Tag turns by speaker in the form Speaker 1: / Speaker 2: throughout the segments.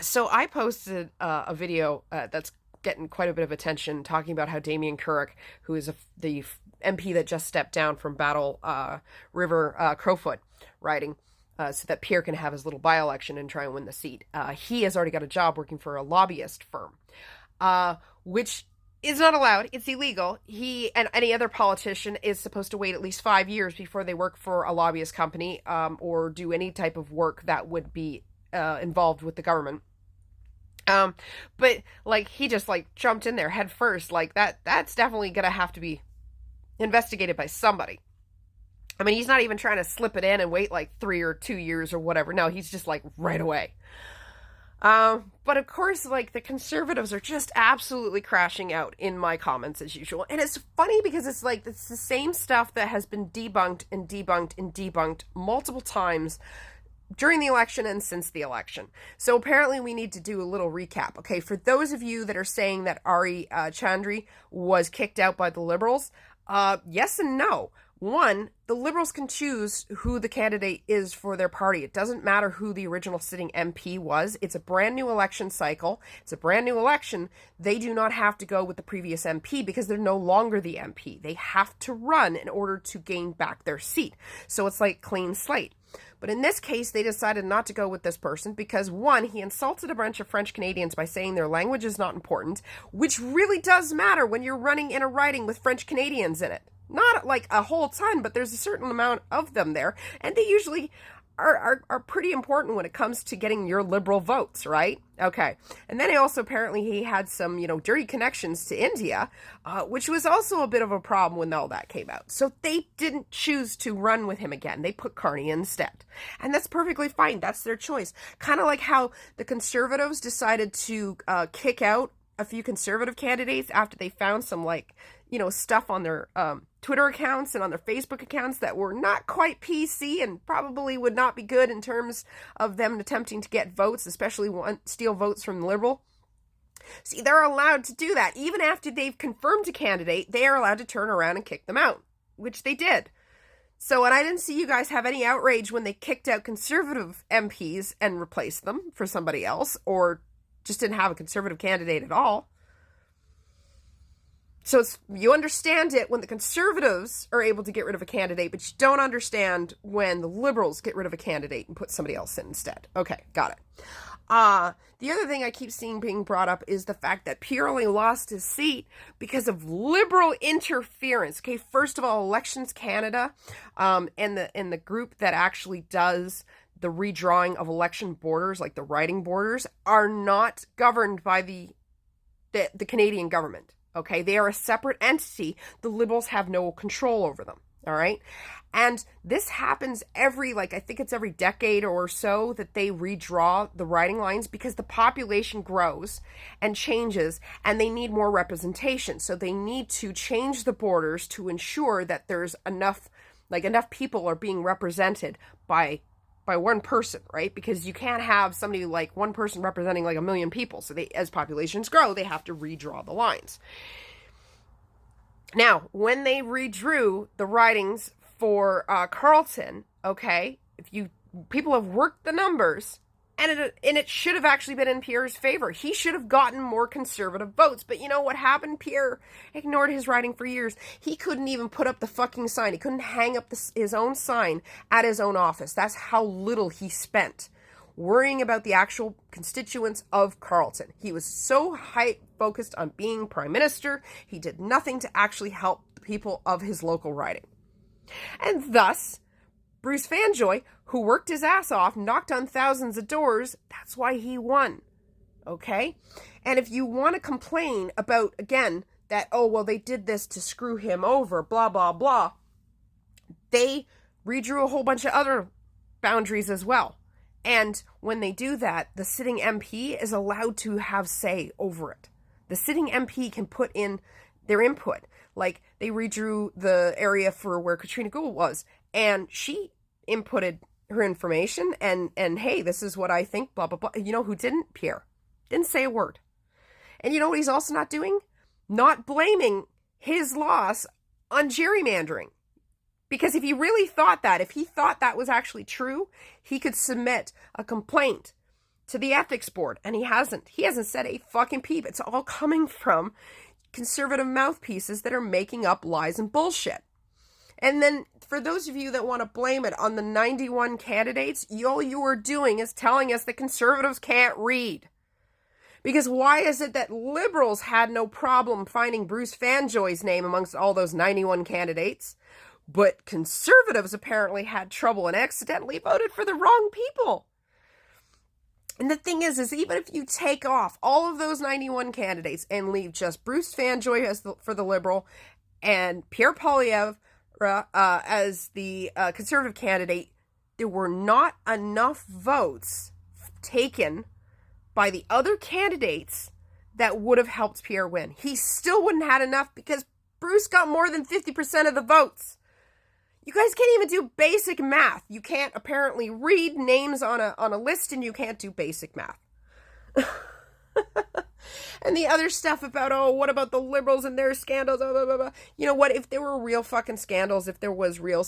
Speaker 1: So I posted a video that's getting quite a bit of attention talking about how Damien Kurek, who is the MP that just stepped down from Battle River Crowfoot riding, so that Pierre can have his little by-election and try and win the seat. He has already got a job working for a lobbyist firm, which is not allowed. It's illegal. He and any other politician is supposed to wait at least 5 years before they work for a lobbyist company or do any type of work that would be involved with the government. But like he just like jumped in there head first. Like that's definitely gonna have to be investigated by somebody. I mean, he's not even trying to slip it in and wait like 3 or 2 years or whatever. No, he's just like right away. But of course, like the conservatives are just absolutely crashing out in my comments as usual. And it's funny because it's like it's the same stuff that has been debunked and debunked and debunked multiple times during the election and since the election. So apparently we need to do a little recap. Okay, for those of you that are saying that Ari Chandri was kicked out by the Liberals, yes and no. One, the Liberals can choose who the candidate is for their party. It doesn't matter who the original sitting MP was. It's a brand new election cycle. It's a brand new election. They do not have to go with the previous MP because they're no longer the MP. They have to run in order to gain back their seat. So it's like clean slate. But in this case, they decided not to go with this person because, one, he insulted a bunch of French Canadians by saying their language is not important, which really does matter when you're running in a riding with French Canadians in it. Not like a whole ton, but there's a certain amount of them there, and they usually are pretty important when it comes to getting your liberal votes, right? Okay. And then he had some, dirty connections to India, which was also a bit of a problem when all that came out. So they didn't choose to run with him again. They put Carney instead. And that's perfectly fine. That's their choice. Kind of like how the conservatives decided to kick out a few conservative candidates after they found some stuff on their Twitter accounts and on their Facebook accounts that were not quite PC and probably would not be good in terms of them attempting to get votes, especially steal votes from the Liberal. See, they're allowed to do that. Even after they've confirmed a candidate, they are allowed to turn around and kick them out, which they did. So, and I didn't see you guys have any outrage when they kicked out conservative MPs and replaced them for somebody else, or just didn't have a conservative candidate at all. So you understand it when the conservatives are able to get rid of a candidate, but you don't understand when the Liberals get rid of a candidate and put somebody else in instead. Okay, got it. The other thing I keep seeing being brought up is the fact that Pierre only lost his seat because of Liberal interference. Okay, first of all, Elections Canada, and the group that actually does the redrawing of election borders, like the riding borders, are not governed by the Canadian government. Okay, they are a separate entity. The Liberals have no control over them. All right. And this happens I think it's every decade or so that they redraw the riding lines because the population grows and changes and they need more representation. So they need to change the borders to ensure that there's enough people are being represented by one person, right? Because you can't have somebody like one person representing like a million people. So as populations grow, they have to redraw the lines. Now, when they redrew the ridings for Carleton, okay, people have worked the numbers, and it should have actually been in Pierre's favor. He should have gotten more conservative votes. But you know what happened? Pierre ignored his riding for years. He couldn't even put up the fucking sign. He couldn't hang up his own sign at his own office. That's how little he spent worrying about the actual constituents of Carleton. He was so focused on being prime minister, he did nothing to actually help the people of his local riding. And thus, Bruce Fanjoy, who worked his ass off, knocked on thousands of doors, that's why he won. Okay? And if you want to complain about, again, that, they did this to screw him over, blah, blah, blah, they redrew a whole bunch of other boundaries as well. And when they do that, the sitting MP is allowed to have say over it. The sitting MP can put in their input. Like, they redrew the area for where Katrina Gould was, and she inputted her information, and hey, this is what I think, blah, blah, blah. You know who didn't? Pierre. Didn't say a word. And you know what he's also not doing? Not blaming his loss on gerrymandering. Because if he really thought that, if he thought that was actually true, he could submit a complaint to the ethics board, and he hasn't said a fucking peep. It's all coming from conservative mouthpieces that are making up lies and bullshit. And then for those of you that want to blame it on the 91 candidates, all you are doing is telling us that conservatives can't read. Because why is it that liberals had no problem finding Bruce Fanjoy's name amongst all those 91 candidates, but conservatives apparently had trouble and accidentally voted for the wrong people? And the thing is even if you take off all of those 91 candidates and leave just Bruce Fanjoy for the Liberal and Pierre Poilievre as the Conservative candidate, there were not enough votes taken by the other candidates that would have helped Pierre win. He still wouldn't have had enough because Bruce got more than 50% of the votes. You guys can't even do basic math. You can't apparently read names on a list, and you can't do basic math. And the other stuff about, what about the liberals and their scandals? Blah, blah, blah, blah. You know what? If there were real fucking scandals, if there was real,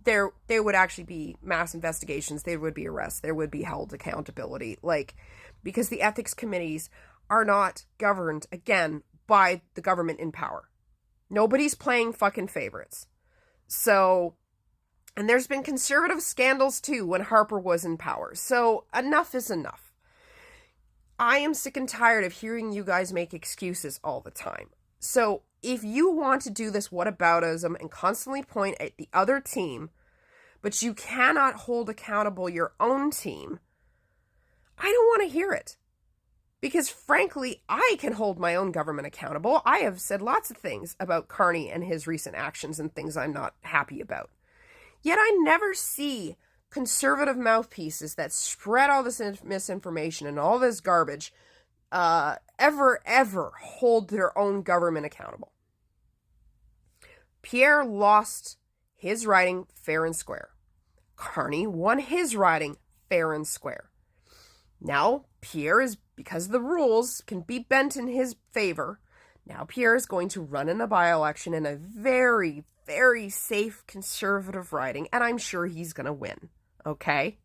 Speaker 1: there would actually be mass investigations. There would be arrests. There would be held accountability. Because the ethics committees are not governed, again, by the government in power. Nobody's playing fucking favorites. So, and there's been conservative scandals too when Harper was in power. So enough is enough. I am sick and tired of hearing you guys make excuses all the time. So if you want to do this whataboutism and constantly point at the other team, but you cannot hold accountable your own team, I don't want to hear it. Because frankly, I can hold my own government accountable. I have said lots of things about Carney and his recent actions and things I'm not happy about. Yet I never see conservative mouthpieces that spread all this misinformation and all this garbage ever hold their own government accountable. Pierre lost his riding fair and square. Carney won his riding fair and square. Now Pierre is, because the rules can be bent in his favor, now Pierre is going to run in a by-election in a very, very safe conservative riding, and I'm sure he's going to win. Okay?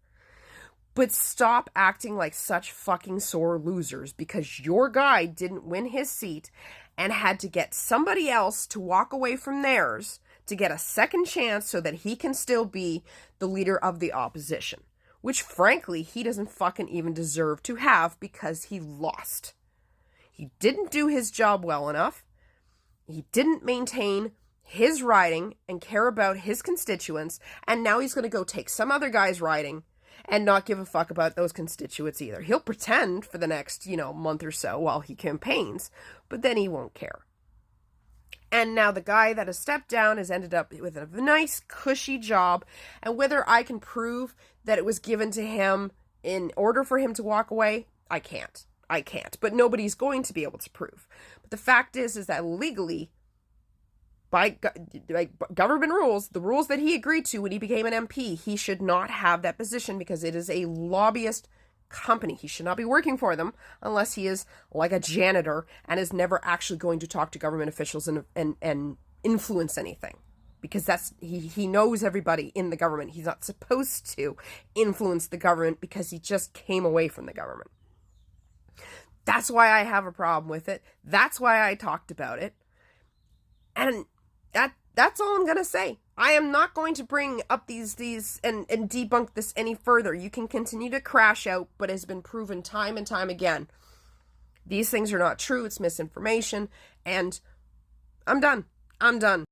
Speaker 1: But stop acting like such fucking sore losers because your guy didn't win his seat and had to get somebody else to walk away from theirs to get a second chance so that he can still be the leader of the opposition. Which, frankly, he doesn't fucking even deserve to have because he lost. He didn't do his job well enough. He didn't maintain his riding and care about his constituents, and now he's going to go take some other guy's riding and not give a fuck about those constituents either. He'll pretend for the next, month or so while he campaigns, but then he won't care. And now the guy that has stepped down has ended up with a nice, cushy job. And whether I can prove that it was given to him in order for him to walk away, I can't. But nobody's going to be able to prove. But the fact is that legally, by government rules, the rules that he agreed to when he became an MP, he should not have that position because it is a lobbyist company. He should not be working for them unless he is like a janitor and is never actually going to talk to government officials and influence anything, because that's he knows everybody in the government. He's not supposed to influence the government because he just came away from the government. That's why I have a problem with it. That's why I talked about it. And that's all I'm going to say. I am not going to bring up these and debunk this any further. You can continue to crash out, but it has been proven time and time again. These things are not true. It's misinformation. And I'm done.